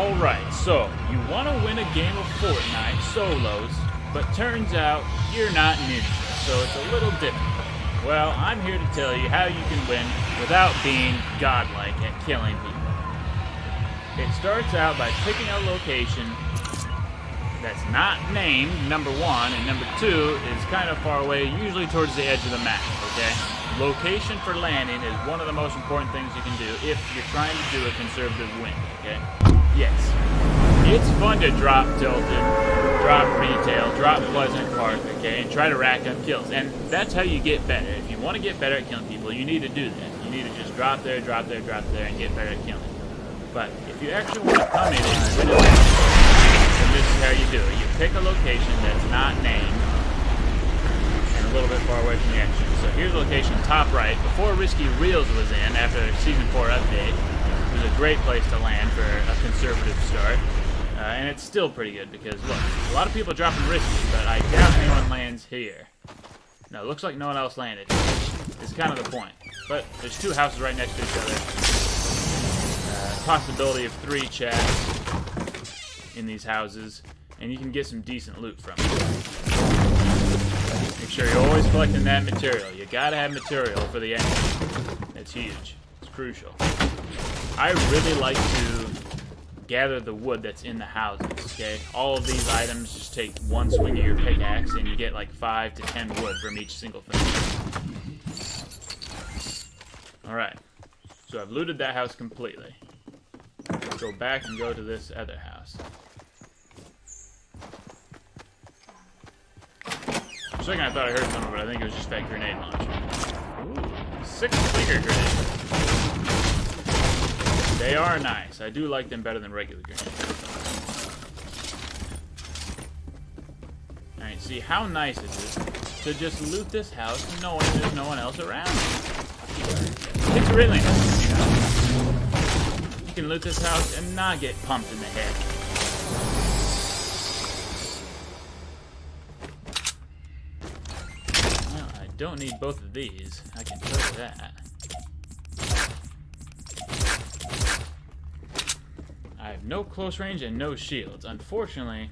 Alright, so you want to win a game of Fortnite solos, but turns out you're not ninja, so it's a little difficult. Well, I'm here to tell you how you can win without being godlike at killing people. It starts out by picking a location that's not named, number one, and number two is kind of far away, usually towards the edge of the map, okay? Location for landing is one of the most important things you can do if you're trying to do a conservative win, okay? Yes, it's fun to drop Tilted, drop Retail, drop Pleasant Park, okay, and try to rack up kills. And that's how you get better. If you want to get better at killing people, you need to do that. You need to just drop there, drop there, drop there, and get better at killing. But if you actually want to come in and win a match, then this is how you do it. You pick a location that's not named, and a little bit far away from the action. So here's the location, top right. Before Risky Reels was in, after Season 4 update, it was a great place to land for a conservative start. And it's still pretty good because, look, a lot of people dropping Risky, but I doubt anyone lands here. No, it looks like no one else landed. It's kind of the point. But there's two houses right next to each other. Possibility of 3 chests in these houses, and you can get some decent loot from it. Make sure you're always collecting that material. You gotta have material for the enemy. It's huge. It's crucial. I really like to gather the wood that's in the houses, okay? All of these items just take one swing of your pickaxe and you get like 5 to 10 wood from each single thing. Alright, so I've looted that house completely. Go back and go to this other house. For a second I thought I heard something, but I think it was just that grenade launcher. Ooh, 6-finger grenade. They are nice. I do like them better than regular grenades. Alright, see how nice is it to just loot this house knowing there's no one else around. It's really nice, you know? You can loot this house and not get pumped in the head. Well, I don't need both of these. I can tell you that. I have no close range and no shields. Unfortunately,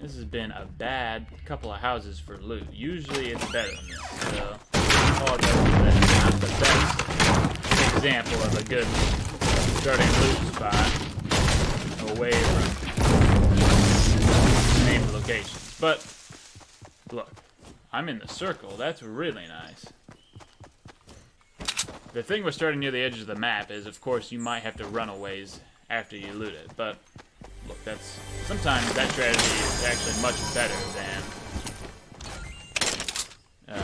this has been a bad couple of houses for loot. Usually it's better than this, so I apologize for that. Not the best example of a good starting loot spot away from the named location. But look, I'm in the circle. That's really nice. The thing with starting near the edge of the map is, of course, you might have to run a ways after you loot it, but look, sometimes that strategy is actually much better than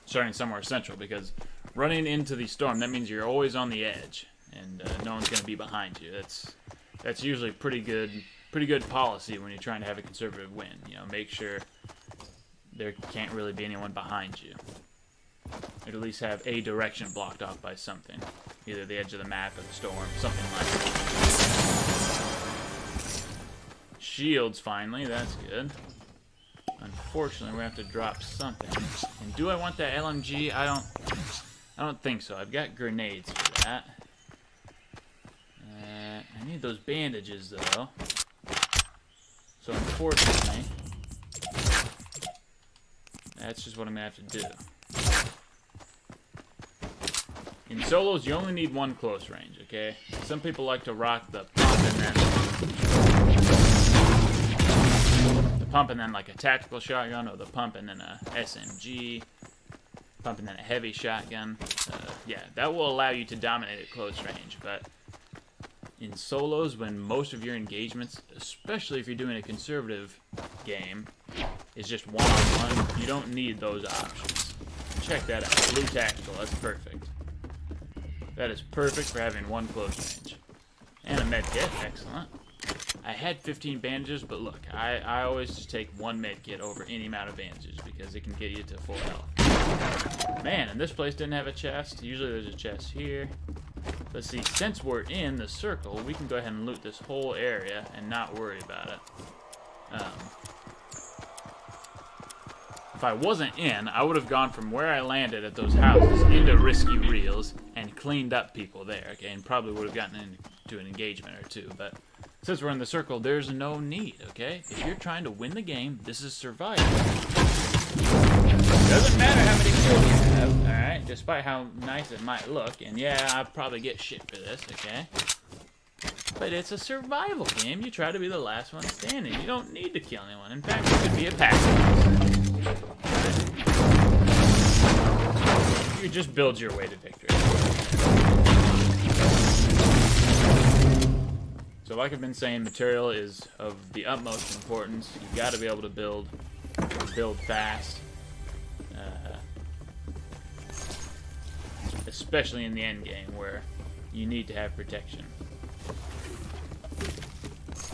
starting somewhere central, because running into the storm, that means you're always on the edge, and no one's going to be behind you. That's usually pretty good policy when you're trying to have a conservative win. You know, make sure there can't really be anyone behind you. Or at least have a direction blocked off by something. Either the edge of the map or the storm, something like that. Shields, finally, that's good. Unfortunately, we have to drop something. And do I want that LMG? I don't think so. I've got grenades for that. I need those bandages, though. So unfortunately, that's just what I'm going to have to do. In solos, you only need one close range, okay? Some people like to rock the pump and then like a tactical shotgun, or the pump and then a SMG, pump and then a heavy shotgun. Yeah, that will allow you to dominate at close range, but in solos, when most of your engagements, especially if you're doing a conservative game, is just one-on-one, you don't need those options. Check that out. Blue tactical, that's perfect. That is perfect for having one close range. And a med kit, excellent. I had 15 bandages, but look, I always just take one med kit over any amount of bandages because it can get you to full health. Man, and this place didn't have a chest. Usually there's a chest here. Let's see, since we're in the circle, we can go ahead and loot this whole area and not worry about it. If I wasn't in, I would have gone from where I landed at those houses into Risky Reels and cleaned up people there, okay, and probably would have gotten to an engagement or two, but since we're in the circle, there's no need, okay? If you're trying to win the game, this is survival. Doesn't matter how many kills you have, alright? Despite how nice it might look, and yeah, I'll probably get shit for this, okay? But it's a survival game. You try to be the last one standing. You don't need to kill anyone. In fact, it could be a passive. You just build your way to victory. So like I've been saying, material is of the utmost importance. You've got to be able to build fast. Especially in the end game where you need to have protection.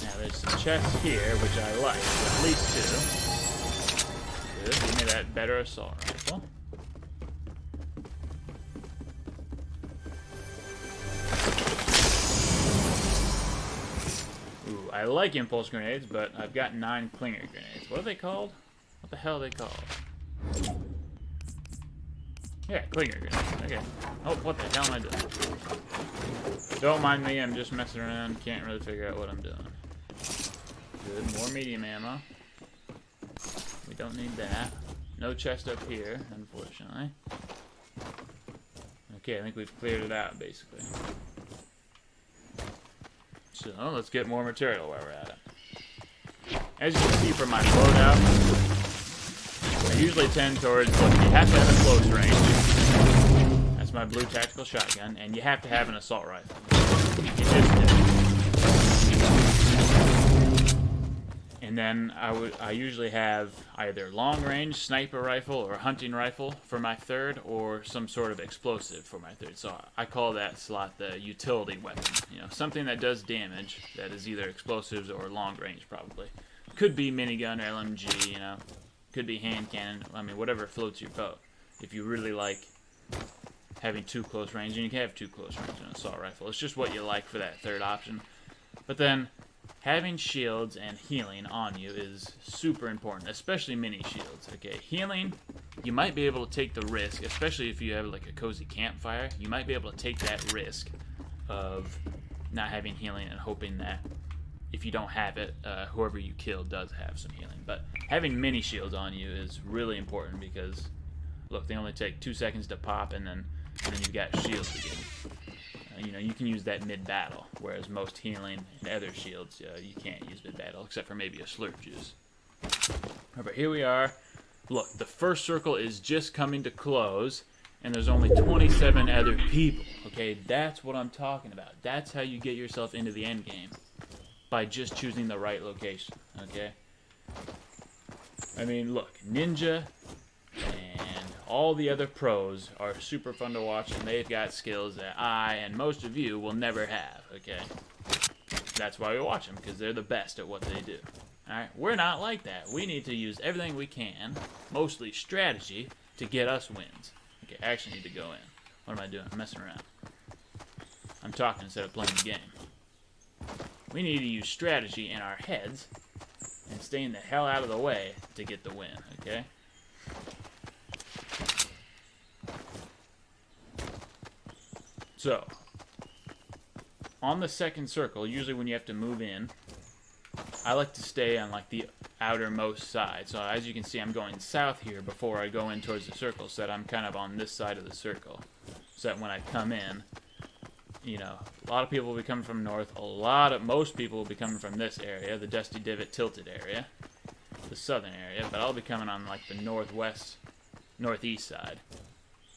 Now there's some chests here, which I like. At least two. Good. Give me that better assault rifle. Ooh, I like impulse grenades, but I've got 9 clinger grenades. What are they called? What the hell are they called? Yeah, clinger grenades. Okay. Oh, what the hell am I doing? Don't mind me, I'm just messing around. Can't really figure out what I'm doing. Good, more medium ammo. We don't need that. No chest up here, unfortunately. Okay, I think we've cleared it out, basically. So, let's get more material while we're at it. As you can see from my loadout, I usually tend towards, look, you have to have a close range. That's my blue tactical shotgun, and you have to have an assault rifle. You just do. And then I usually have either long range sniper rifle or hunting rifle for my third, or some sort of explosive for my third. So I call that slot the utility weapon. You know, something that does damage that is either explosives or long range probably. Could be minigun or LMG, you know. Could be hand cannon. I mean, whatever floats your boat. If you really like having too close range, and you can have too close range in an assault rifle. It's just what you like for that third option. But then having shields and healing on you is super important, especially mini shields. Okay, healing, you might be able to take the risk, especially if you have like a cozy campfire. You might be able to take that risk of not having healing and hoping that if you don't have it, whoever you kill does have some healing. But having mini shields on you is really important because, look, they only take 2 seconds to pop, and then you've got shields again. You know, you can use that mid-battle, whereas most healing and other shields, you can't use mid-battle, except for maybe a slurp juice. But here we are. Look, the first circle is just coming to close, and there's only 27 other people. Okay, that's what I'm talking about. That's how you get yourself into the end game, by just choosing the right location. Okay. I mean, look, Ninja and all the other pros are super fun to watch, and they've got skills that I and most of you will never have. Okay. That's why we watch them, because they're the best at what they do. Alright, we're not like that. We need to use everything we can, mostly strategy, to get us wins. Okay, I actually need to go in. What am I doing? I'm messing around. I'm talking instead of playing the game. We need to use strategy in our heads and staying the hell out of the way to get the win, okay? So, on the second circle, usually when you have to move in, I like to stay on like the outermost side. So as you can see, I'm going south here before I go in towards the circle, so that I'm kind of on this side of the circle. So that when I come in, you know, a lot of people will be coming from north. Most people will be coming from this area, the Dusty Divot tilted area, the southern area. But I'll be coming on like the northeast side,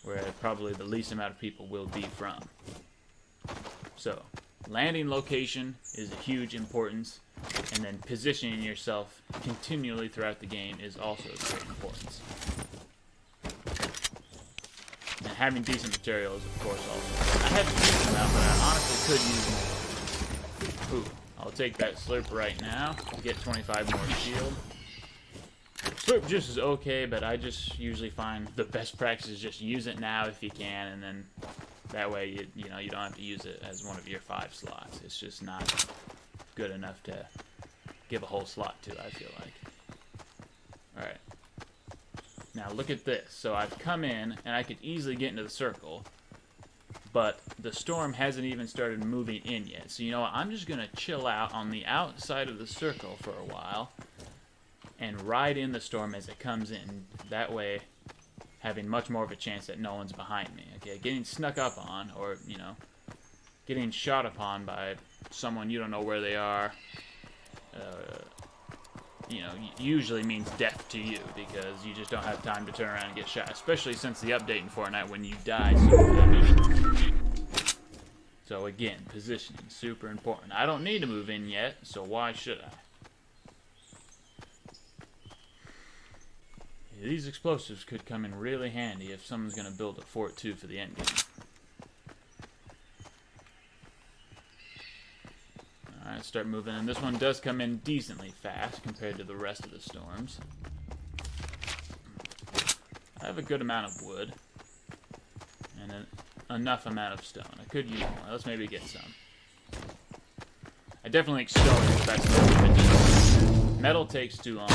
where probably the least amount of people will be from. So, landing location is a huge importance, and then positioning yourself continually throughout the game is also of great importance. And having decent materials, of course, also. I have a decent amount, but I honestly could use more. Ooh, I'll take that slurp right now to get 25 more shield. Slurp juice is okay, but I just usually find the best practice is just use it now if you can, and then that way you know you don't have to use it as one of your 5 slots. It's just not good enough to give a whole slot to, I feel like. Alright. Now look at this. So I've come in, and I could easily get into the circle, but the storm hasn't even started moving in yet. So you know what? I'm just going to chill out on the outside of the circle for a while and ride in the storm as it comes in. That way, having much more of a chance that no one's behind me. Okay, getting snuck up on, or, you know, getting shot upon by someone you don't know where they are, you know, usually means death to you, because you just don't have time to turn around and get shot, especially since the update in Fortnite when you die so fast. So again, positioning, super important. I don't need to move in yet, so why should I? These explosives could come in really handy if someone's going to build a fort too for the end game. Alright, start moving, and this one does come in decently fast compared to the rest of the storms. I have a good amount of wood and enough amount of stone. I could use more. Let's maybe get some. I definitely think stone is the best. Metal takes too long.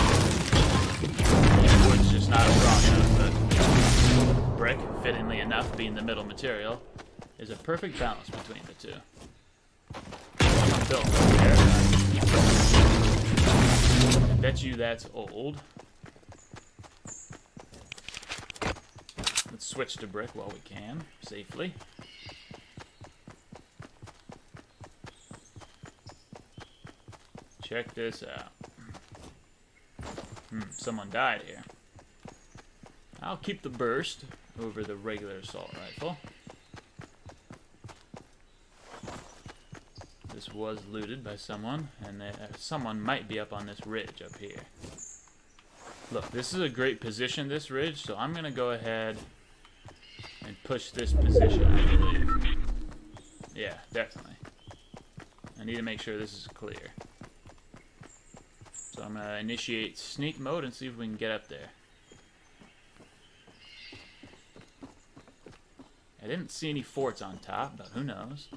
Wood's just not strong enough, but brick, fittingly enough, being the middle material, is a perfect balance between the two. Built there. I bet you that's old. Let's switch to brick while we can, safely. Check this out. Someone died here. I'll keep the burst over the regular assault rifle. This was looted by someone, and someone might be up on this ridge up here. Look, this is a great position, this ridge, so I'm going to go ahead and push this position, I believe. Yeah, definitely. I need to make sure this is clear. So I'm going to initiate sneak mode and see if we can get up there. I didn't see any forts on top, but who knows?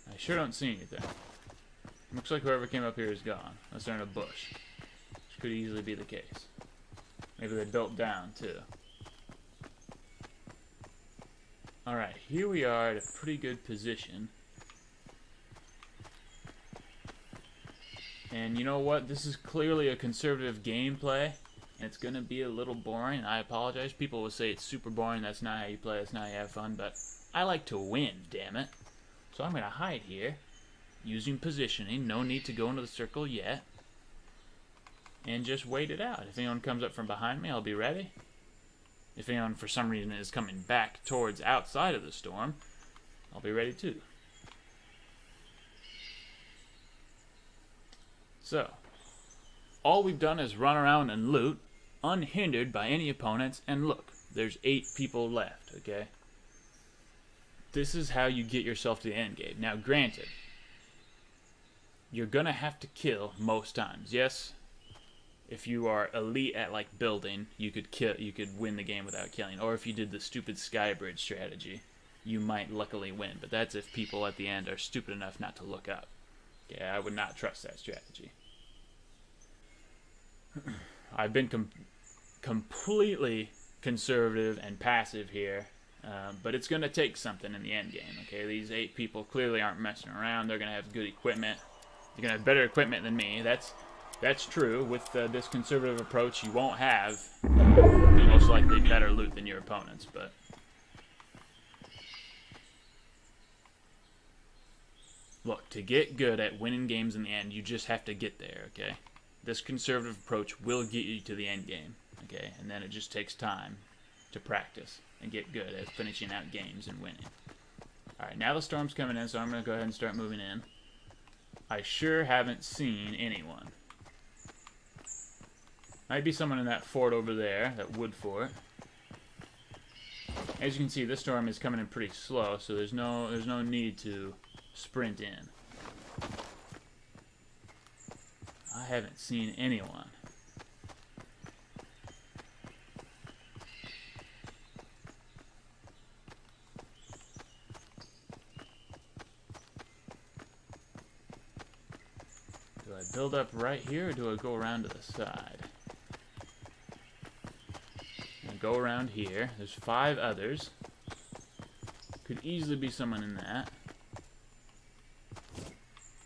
I sure don't see anything. Looks like whoever came up here is gone. Unless they're in a bush. Which could easily be the case. Maybe they built down, too. Alright, here we are at a pretty good position. And you know what? This is clearly a conservative gameplay. And it's going to be a little boring. I apologize. People will say it's super boring. That's not how you play. That's not how you have fun. But I like to win, damn it. So I'm going to hide here. Using positioning. No need to go into the circle yet. And just wait it out. If anyone comes up from behind me, I'll be ready. If anyone for some reason is coming back towards outside of the storm, I'll be ready too. So, all we've done is run around and loot, unhindered by any opponents, and look, there's 8 people left, okay? This is how you get yourself to the end game. Now, granted, you're gonna have to kill most times. Yes, if you are elite at like building, you could win the game without killing. Or if you did the stupid skybridge strategy, you might luckily win. But that's if people at the end are stupid enough not to look up. Yeah, I would not trust that strategy. I've been completely conservative and passive here, but it's going to take something in the end game. Okay, these 8 people clearly aren't messing around. They're going to have good equipment. They're going to have better equipment than me. That's true. With this conservative approach, you won't have most likely better loot than your opponents, but look, to get good at winning games in the end, you just have to get there, okay? This conservative approach will get you to the end game, okay? And then it just takes time to practice and get good at finishing out games and winning. Alright, now the storm's coming in, so I'm going to go ahead and start moving in. I sure haven't seen anyone. Might be someone in that fort over there, that wood fort. As you can see, this storm is coming in pretty slow, so there's no need to sprint in. I haven't seen anyone. Do I build up right here, or do I go around to the side? go around here. There's 5 others. Could easily be someone in that.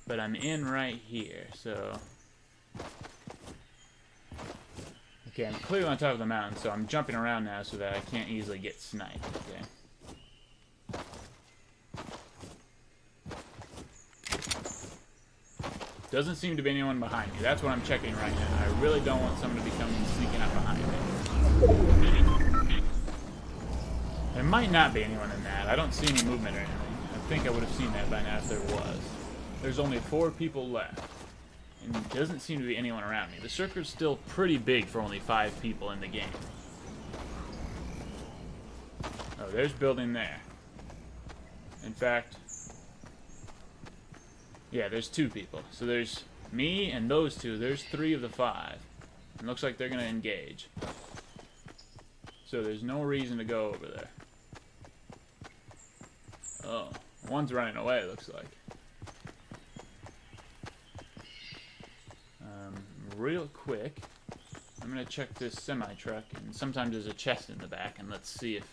But I'm in right here, so... Okay, I'm clearly on top of the mountain, so I'm jumping around now so that I can't easily get sniped, okay? Doesn't seem to be anyone behind me. That's what I'm checking right now. I really don't want someone to be coming sneaking up behind me. There might not be anyone in that. I don't see any movement or anything. I think I would have seen that by now if there was. There's only 4 people left. And there doesn't seem to be anyone around me. The circle's still pretty big for only 5 people in the game. Oh, there's building there. In fact... Yeah, there's 2 people. So there's me and those 2. There's 3 of the 5. It looks like they're going to engage. So there's no reason to go over there. Oh, one's running away, it looks like. Real quick, I'm going to check this semi-truck, and sometimes there's a chest in the back, and let's see if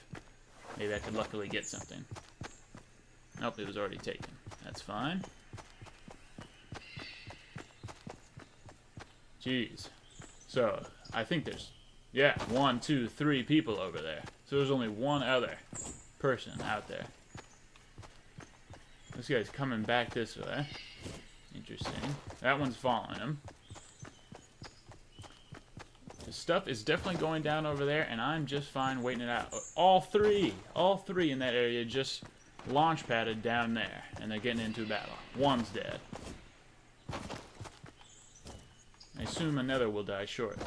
maybe I could luckily get something. Nope, it was already taken. That's fine. Jeez. So, I think there's, yeah, 1, 2, 3 people over there. So there's only one other person out there. This guy's coming back this way. Interesting. That one's following him. The stuff is definitely going down over there, and I'm just fine waiting it out. All three in that area just launch padded down there, and they're getting into a battle. One's dead. I assume another will die shortly.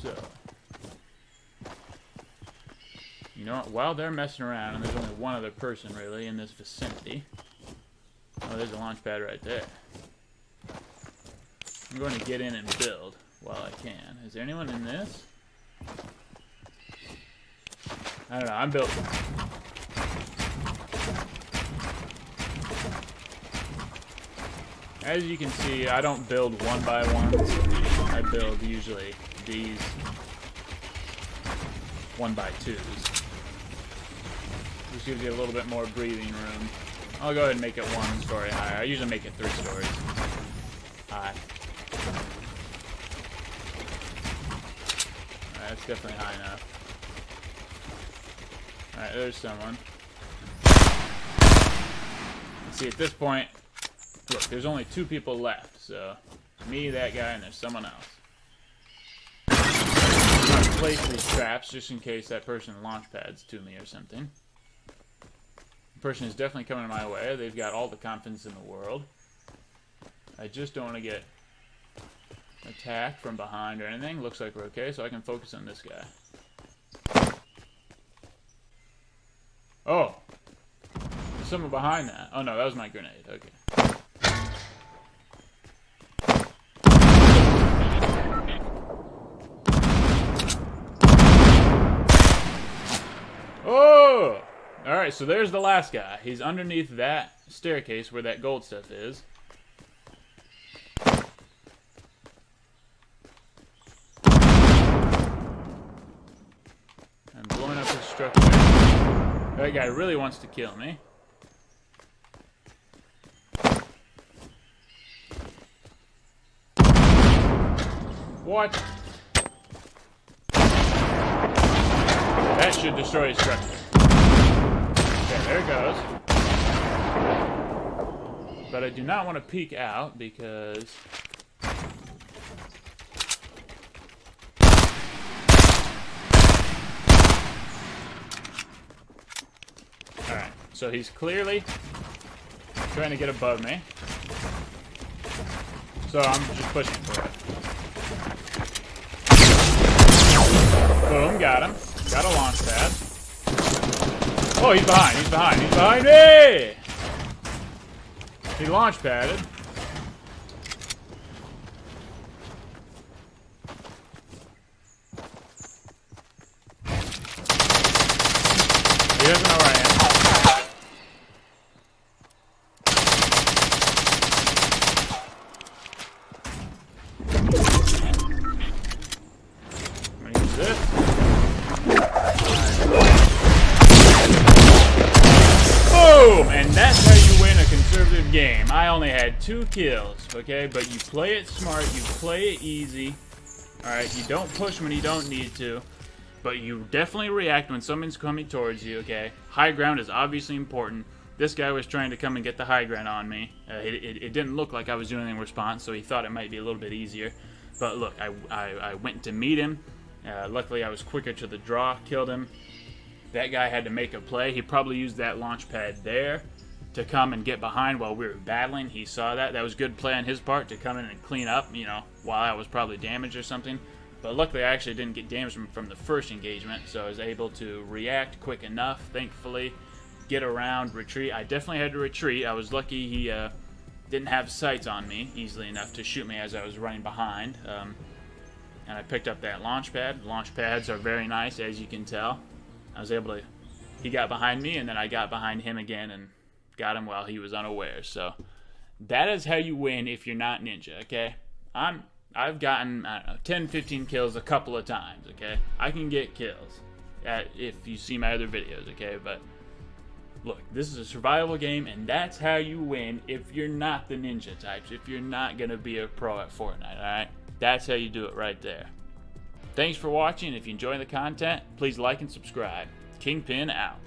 So, you know what? While they're messing around, and there's only one other person really in this vicinity. Oh, there's a launch pad right there. I'm going to get in and build while I can. Is there anyone in this? I don't know. I'm building. As you can see, I don't build one by ones. I build usually these 1 by 2s. This gives you a little bit more breathing room. I'll go ahead and make it 1 story higher. I usually make it 3 stories high. Alright, that's definitely high enough. Alright, there's someone. Let's see, at this point, look, there's only 2 people left, so me, that guy, and there's someone else. I'm going to place these traps just in case that person launch pads to me or something. The person is definitely coming my way. They've got all the confidence in the world. I just don't want to get attacked from behind or anything. Looks like we're okay, so I can focus on this guy. Oh! There's someone behind that. Oh no, that was my grenade. Okay. Oh! Alright, so there's the last guy. He's underneath that staircase where that gold stuff is. I'm blowing up his structure. That guy really wants to kill me. What? That should destroy his structure. Okay, there it goes. But I do not want to peek out because... Alright, so he's clearly trying to get above me. So I'm just pushing for it. Boom, got him. Got a launch pad. Oh, he's behind, he's behind, he's behind me! He launch padded. He doesn't know where I am. 2 kills, okay? But you play it smart, you play it easy, alright? You don't push when you don't need to, but you definitely react when someone's coming towards you, okay? High ground is obviously important. This guy was trying to come and get the high ground on me. It didn't look like I was doing anything in response, so he thought it might be a little bit easier. But look, I went to meet him. Luckily, I was quicker to the draw, killed him. That guy had to make a play. He probably used that launch pad there to come and get behind while we were battling. He saw that. That was good play on his part to come in and clean up, you know, while I was probably damaged or something. But luckily, I actually didn't get damaged from the first engagement, so I was able to react quick enough, thankfully, get around, retreat. I definitely had to retreat. I was lucky he didn't have sights on me easily enough to shoot me as I was running behind. And I picked up that launch pad. Launch pads are very nice, as you can tell. I was able to... He got behind me, and then I got behind him again and got him while he was unaware. So that is how you win if you're not Ninja, okay? I've gotten, I don't know, 10, 15 kills a couple of times, okay? I can get kills if you see my other videos, okay? But look, this is a survival game, and that's how you win if you're not the Ninja types, if you're not going to be a pro at Fortnite, alright? That's how you do it right there. Thanks for watching. If you enjoy the content, please like and subscribe. Kingpin out.